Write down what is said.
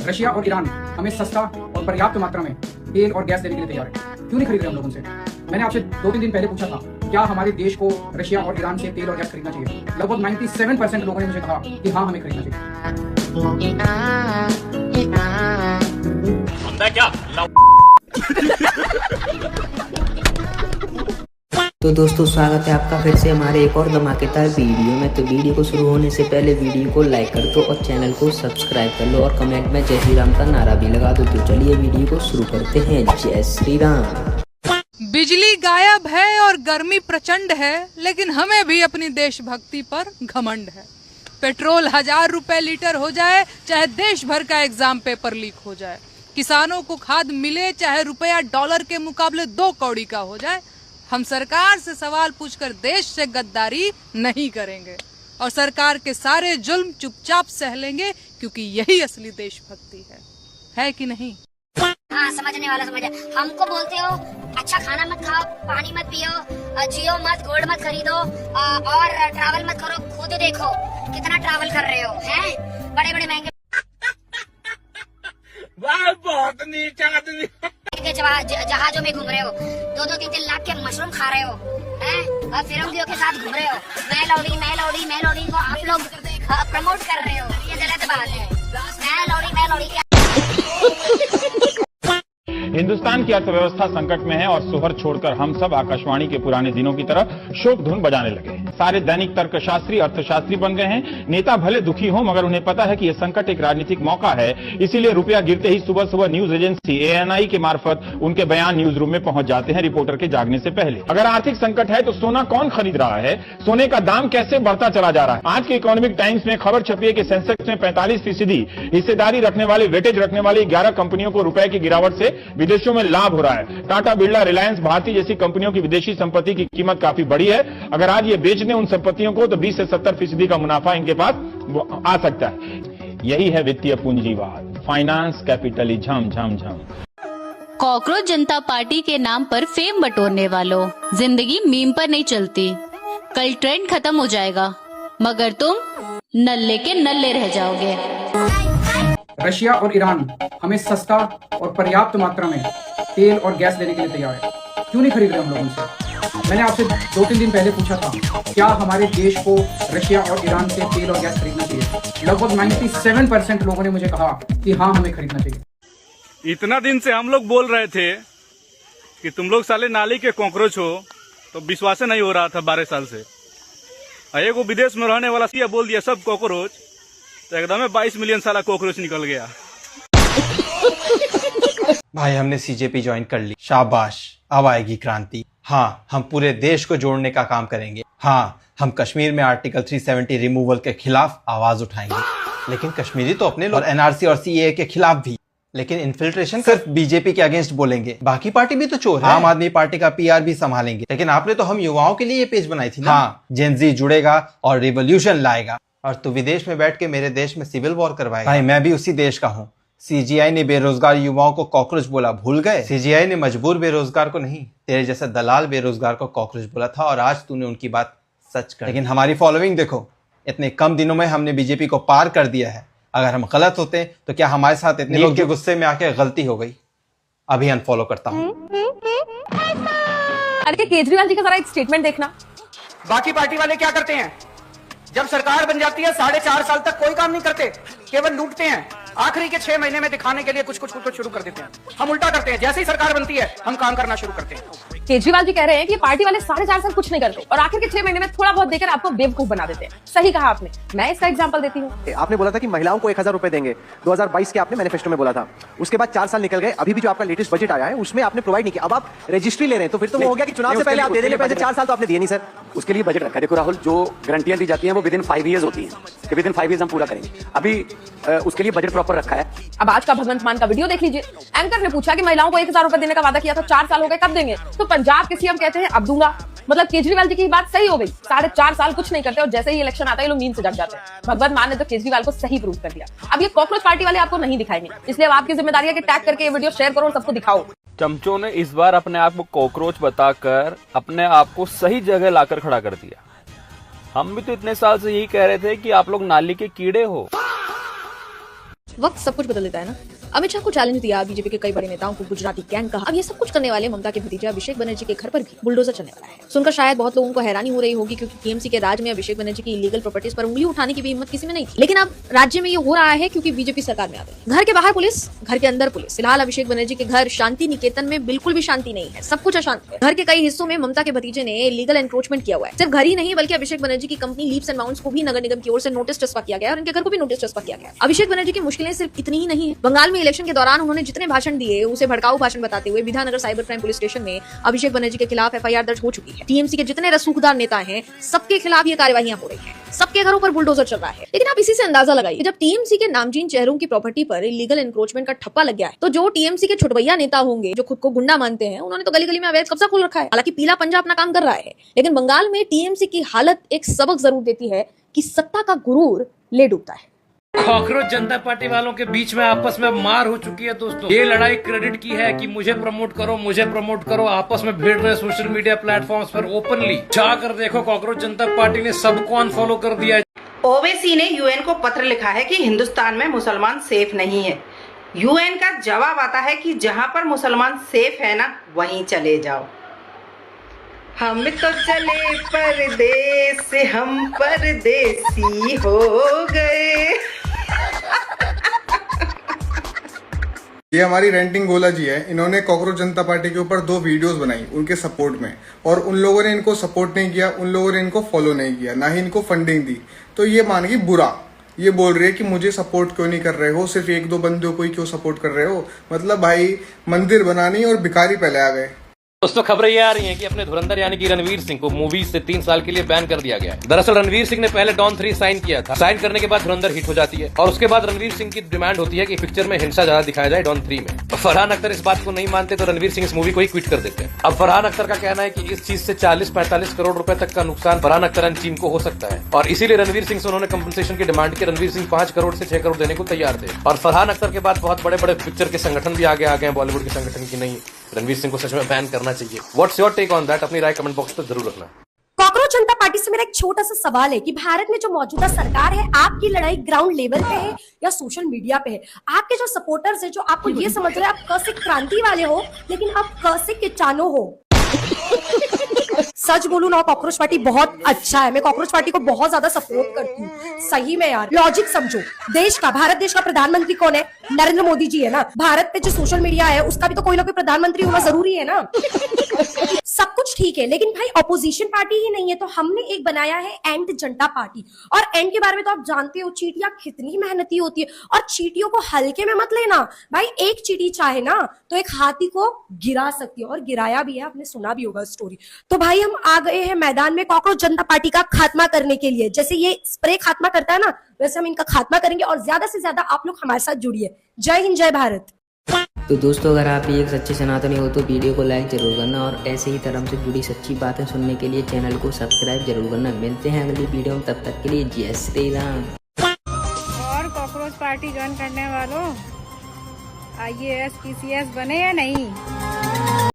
Russia और Iran हमें सस्ता और पर्याप्त मात्रा में तेल और गैस देने के लिए तैयार है। क्यों नहीं खरीद रहे हम लोग उनसे? मैंने आपसे 2-3 दिन पहले पूछा था, क्या हमारे देश को रशिया और ईरान से तेल और गैस खरीदना चाहिए? लगभग 97% लोगों ने मुझे कहा कि हाँ, हमें खरीदना चाहिए। तो दोस्तों, स्वागत है आपका फिर से हमारे एक और धमाकेदार वीडियो में। तो वीडियो को शुरू होने से पहले वीडियो को लाइक कर दो और चैनल को सब्सक्राइब कर लो और कमेंट में जय श्री राम का नारा भी लगा दो। तो चलिए वीडियो को शुरू करते हैं। जय श्री राम। बिजली गायब है और गर्मी प्रचंड है, लेकिन हमें भी अपनी देशभक्ति पर घमंड है। पेट्रोल 1000 रुपए लीटर हो जाए, चाहे देश भर का एग्जाम पेपर लीक हो जाए। किसानों को खाद मिले, चाहे रुपया डॉलर के मुकाबले 2 कौड़ी का हो जाए। हम सरकार से सवाल पूछकर देश से गद्दारी नहीं करेंगे और सरकार के सारे जुल्म चुपचाप सह लेंगे, क्योंकि यही असली देशभक्ति है कि नहीं? हाँ, समझने वाला समझे। हमको बोलते हो अच्छा खाना मत खाओ, पानी मत पियो, जियो मत, गोल्ड मत खरीदो और ट्रैवल मत करो। खुद देखो कितना ट्रैवल कर रहे हो, हैं? बड़े बड़े महंगे बहुत नीच आदमी जहाजों में घूम रहे हो, 2-3 लाख के मशरूम खा रहे हो, हैं? और फिरंगियों के साथ घूम रहे हो। मैं लौड़ी को आप लोग प्रमोट कर रहे हो, ये गलत बात है। मैं लौड़ी हिंदुस्तान की अर्थव्यवस्था संकट में है और सोहर छोड़कर हम सब आकाशवाणी के पुराने दिनों की तरह शोक धुन बजाने लगे हैं। सारे दैनिक तर्कशास्त्री अर्थशास्त्री बन गए हैं। नेता भले दुखी हो, मगर उन्हें पता है कि यह संकट एक राजनीतिक मौका है। इसीलिए रुपया गिरते ही सुबह सुबह न्यूज एजेंसी ANI के मार्फत उनके बयान न्यूज रूम में पहुंच जाते हैं रिपोर्टर के जागने से पहले। अगर आर्थिक संकट है तो सोना कौन खरीद रहा है? सोने का दाम कैसे बढ़ता चला जा रहा है? आज के इकोनॉमिक टाइम्स में खबर छपी है कि सेंसेक्स में 45% हिस्सेदारी रखने वाली, वेटेज रखने वाली 11 कंपनियों को रुपए की गिरावट से विदेशों में लाभ हो रहा है। टाटा, बिरला, रिलायंस, भारती जैसी कंपनियों की विदेशी संपत्ति की कीमत काफी बढ़ी है। अगर आज ये बेच दें उन संपत्तियों को तो 20 से 70% का मुनाफा इनके पास आ सकता है। यही है वित्तीय पूंजीवाद, फाइनेंस कैपिटलिज्म। झम झम। कॉकरोच जनता पार्टी के नाम पर फेम बटोरने वालों, जिंदगी मीम पर नहीं चलती। कल ट्रेंड खत्म हो जाएगा, मगर तुम नल्ले के नल्ले रह जाओगे। रशिया और ईरान हमें सस्ता और पर्याप्त मात्रा में तेल और गैस देने के लिए तैयार है। क्यों नहीं खरीद रहे हम लोग उनसे? मैंने आपसे 2-3 दिन पहले पूछा था, क्या हमारे देश को रशिया और ईरान से तेल और गैस खरीदना चाहिए? लगभग 97% लोगों ने मुझे कहा कि हाँ, हमें खरीदना चाहिए। इतना दिन से हम लोग बोल रहे थे कि तुम लोग साले नाली के कॉकरोच हो, तो विश्वास नहीं हो रहा था 12 साल से। एगो विदेश में रहने वाला सिया बोल दिया सब कॉकरोच, तो एकदम 22 मिलियन साला कॉकरोच निकल गया। भाई, हमने CJP ज्वाइन कर ली, शाबाश, अब आएगी क्रांति। हाँ, हम पूरे देश को जोड़ने का काम करेंगे। हाँ, हम कश्मीर में आर्टिकल 370 रिमूवल के खिलाफ आवाज उठाएंगे। लेकिन कश्मीरी तो अपने लोग, और NRC और CAA के खिलाफ भी। लेकिन इन्फिल्ट्रेशन सिर्फ BJP के अगेंस्ट बोलेंगे, बाकी पार्टी भी तो चोर है। आम आदमी पार्टी का PR भी संभालेंगे। लेकिन आपने तो हम युवाओं के लिए ये पेज बनाई थी ना। हाँ, जेनजी जुड़ेगा और रिवोल्यूशन लाएगा। और तू विदेश में बैठ के मेरे देश में सिविल वॉर करवाएगा। भाई, मैं भी उसी देश का हूँ। CGI ने बेरोजगार युवाओं को कॉकरोच बोला, भूल गए? CGI ने मजबूर बेरोजगार को नहीं, तेरे जैसे दलाल बेरोजगार को कॉकरोच बोला था, और आज तूने उनकी बात सच कर। लेकिन हमारी फॉलोइंग देखो, इतने कम दिनों में हमने BJP को पार कर दिया है। अगर हम गलत होते तो क्या हमारे साथ इतने लोग के गुस्से में आके गलती हो गई? अभी अनफॉलो करता हूँ। अरे केजरीवाल जी का जरा एक स्टेटमेंट देखना। बाकी पार्टी वाले क्या करते हैं? जब सरकार बन जाती है 4.5 साल तक कोई काम नहीं करते, केवल लूटते हैं। आखिरी के 6 महीने में दिखाने के लिए कुछ शुरू कर देते हैं। हम उल्टा करते हैं, जैसे ही सरकार बनती है हम काम करना शुरू करते हैं। केजरीवाल जी कह रहे हैं कि पार्टी वाले 4.5 साल कुछ नहीं करते और आखिर के 6 महीने में थोड़ा बहुत देकर आपको बेवकूफ बना देते हैं। सही कहा आपने, मैं इसका एग्जांपल देती हूँ। आपने बोला था कि महिलाओं को 1000 रुपए देंगे, 2022 के आपने मैनिफेस्टो में बोला था। उसके बाद 4 साल निकल गए, अभी भी जो आपका लेटेस्ट बजट आया है उसमें आपने प्रोवाइड नहीं किया। अब आप रजिस्ट्री ले रहे हैं, तो फिर तो वो हो गया कि चुनाव से पहले आप दे देंगे पैसे। 4 साल तो आपने दिए नहीं सर। उसके लिए बजट रखा है। देखो राहुल, जो गारंटियां दी जाती हैं वो विदिन 5 ईयर्स होती हैं कि विदिन 5 ईयर्स हम पूरा करेंगे। अभी उसके लिए बजट प्रॉपर रखा है। अब आज का भगवंत मान का वीडियो देख लीजिए। एंकर ने पूछा कि महिलाओं को 1000 रुपए देने का वादा किया था, 4 साल हो गए, कब देंगे? तो पंजाब के CM कहते हैं अब दूंगा। मतलब केजरीवाल जी की बात सही हो गई, 4.5 साल कुछ नहीं करते और जैसे ही इलेक्शन आता है ये लोग नींद से जग जाते हैं। भगवंत मान ने तो केजरीवाल को सही प्रूव कर दिया। अब ये कॉकरोच पार्टी वाले आपको नहीं दिखाएंगे, इसलिए अब आपकी जिम्मेदारी है कि टैग करके ये वीडियो शेयर करो और सबको दिखाओ। चमचों ने इस बार अपने आप को कॉकरोच बताकर अपने आप को सही जगह लाकर खड़ा कर दिया। हम भी तो इतने साल से यही कह रहे थे कि आप लोग नाली के कीड़े हो। वक्त सब कुछ बदल देता है ना। अमित शाह को चैलेंज दिया, बीजेपी के कई बड़े नेताओं को गुजराती गैंग कहा। अब ये सब कुछ करने वाले ममता के भतीजे अभिषेक बनर्जी के घर पर भी बुलडोजर चलने वाला है। सुनकर शायद बहुत लोगों को हैरानी हो रही होगी, क्योंकि टीएमसी के राज में अभिषेक बनर्जी की इलीगल प्रॉपर्टीज पर उंगली उठाने की भी हिम्मत किसी में नहीं थी। लेकिन अब राज्य में ये हो रहा है क्योंकि बीजेपी सरकार में आ गई। घर के बाहर पुलिस, घर के अंदर पुलिस। फिलहाल अभिषेक बनर्जी के घर शांति निकेतन में बिल्कुल भी शांति नहीं है, सब कुछ अशांत है। घर के कई हिस्सों में ममता के भतीजे ने इलीगल एनक्रोचमेंट किया हुआ है। सिर्फ घर ही नहीं बल्कि अभिषेक बनर्जी की कंपनी लीप्स एंड बाउंड्स को भी नगर निगम की ओर से नोटिस चस्पा किया गया और उनके घर को भी नोटिस चस्पा किया गया। अभिषेक बनर्जी की मुश्किलें सिर्फ इतनी ही नहीं है। बंगाल में इलेक्शन के दौरान उन्होंने जितने भाषण दिए उसे भड़काऊ भाषण बताते हुए Vidhanagar cyber crime police station में अभिषेक बनर्जी के खिलाफ एफआईआर दर्ज हो चुकी है। टीएमसी के जितने रसूखदार नेता हैं सबके खिलाफ ये कार्यवाहियां हो रही हैं, सबके घरों पर बुलडोजर चल रहा है। लेकिन आप इसी से अंदाजा लगाइए, जब टीएमसी के नामचीन चेहरों की प्रॉपर्टी पर इलीगल एनक्रोचमेंट का ठप्पा लग गया है, तो जो टीएमसी के छुटभैया नेता होंगे जो खुद को गुंडा मानते हैं, उन्होंने तो गली गली में अवैध कब्जा खोल रखा है। हालांकि पीला पंजा अपना काम कर रहा है, लेकिन बंगाल में टीएमसी की हालत एक सबक जरूर देती है कि सत्ता का गुरूर ले डूबता है। कॉकरोच जनता पार्टी वालों के बीच में आपस में मार हो चुकी है दोस्तों। ये लड़ाई क्रेडिट की है कि मुझे प्रमोट करो, मुझे प्रमोट करो, आपस में भिड़ रहे सोशल मीडिया प्लेटफॉर्म्स पर ओपनली। जाकर देखो कॉकरोच जनता पार्टी ने सबको अनफॉलो कर दिया। ओवैसी ने यूएन को पत्र लिखा है कि हिंदुस्तान में मुसलमान सेफ नहीं है। यूएन का जवाब आता है कि जहां पर मुसलमान सेफ है ना, वहीं चले जाओ। हम तो चले परदेस, हम परदेसी हो गए। ये हमारी रेंटिंग गोला जी है। इन्होंने कॉकरोच जनता पार्टी के ऊपर 2 वीडियोस बनाई उनके सपोर्ट में, और उन लोगों ने इनको सपोर्ट नहीं किया, उन लोगों ने इनको फॉलो नहीं किया, ना ही इनको फंडिंग दी। तो ये मान गई बुरा। ये बोल रही है कि मुझे सपोर्ट क्यों नहीं कर रहे हो, सिर्फ 1-2 बंदों को ही क्यों सपोर्ट कर रहे हो। मतलब भाई मंदिर बनानी और भिखारी पहले आ गए। दोस्तों खबरें ये आ रही हैं कि अपने धुरंधर यानी कि रणवीर सिंह को मूवीज से 3 साल के लिए बैन कर दिया गया है। दरअसल रणवीर सिंह ने पहले डॉन 3 साइन किया था। साइन करने के बाद धुरंधर हिट हो जाती है और उसके बाद रणवीर सिंह की डिमांड होती है कि पिक्चर में हिंसा ज्यादा दिखाया जाए डॉन 3 में। फरहान अख्तर इस बात को नहीं मानते तो रणवीर सिंह इस मूवी को ही क्विट कर देते हैं। अब फरहान अख्तर का कहना है कि इस चीज से 40-45 करोड़ रुपए तक का नुकसान फरहान अख्तर एंड टीम को हो सकता है, और इसीलिए रणवीर सिंह से उन्होंने कंपनसेशन की डिमांड की। रणवीर सिंह 5 करोड़ से 6 करोड़ देने को तैयार थे। और फरहान अख्तर के बाद बहुत बड़े बड़े पिक्चर के संगठन भी आगे आ गए, बॉलीवुड के संगठन की नहीं, रणवीर सिंह को सच में बैन करना चाहिए। What's your take on that? अपनी राय कमेंट बॉक्स पर जरूर रखना। कॉकरोच जनता पार्टी से मेरा एक छोटा सा सवाल है कि भारत में जो मौजूदा सरकार है, आपकी लड़ाई ग्राउंड लेवल पे है या सोशल मीडिया पे है? आपके जो सपोर्टर्स है, जो आपको ये समझ रहे हैं आप क से क्रांति वाले हो, लेकिन आप क से किचानो हो। सच बोलूं ना, कॉकरोच पार्टी बहुत अच्छा है। मैं कॉकरोच पार्टी को बहुत ज्यादा सपोर्ट करती हूँ। सही में यार, लॉजिक समझो। देश का, भारत देश का प्रधानमंत्री कौन है? नरेंद्र मोदी जी है ना। भारत पे जो सोशल मीडिया है उसका भी तो कोई ना कोई प्रधानमंत्री होना जरूरी है ना। सब कुछ ठीक है, लेकिन भाई ऑपोजिशन पार्टी ही नहीं है, तो हमने एक बनाया है एंड जनता पार्टी। और एंड के बारे में तो आप जानते हो, चीटियां कितनी मेहनती होती है, और चीटियों को हल्के में मत लेना भाई। एक चीटी चाहे ना तो एक हाथी को गिरा सकती है, और गिराया भी है, आपने सुना भी होगा स्टोरी। तो भाई हम आ गए हैं मैदान में कॉकरोच जनता पार्टी का खात्मा करने के लिए। जैसे ये स्प्रे खात्मा करता है ना, वैसे हम इनका खात्मा करेंगे, और ज्यादा से ज्यादा आप लोग हमारे साथ जुड़िए। जय हिंद, जय भारत। तो दोस्तों अगर आप एक सच्चे सनातनी हो तो वीडियो को लाइक जरूर करना, और ऐसे ही धर्म से जुड़ी सच्ची बातें सुनने के लिए चैनल को सब्सक्राइब जरूर करना। मिलते हैं अगली वीडियो में, तब तक के लिए जय श्री राम। और कॉकरोच पार्टी ज्वाइन करने वालों IAS PCS बने या नहीं?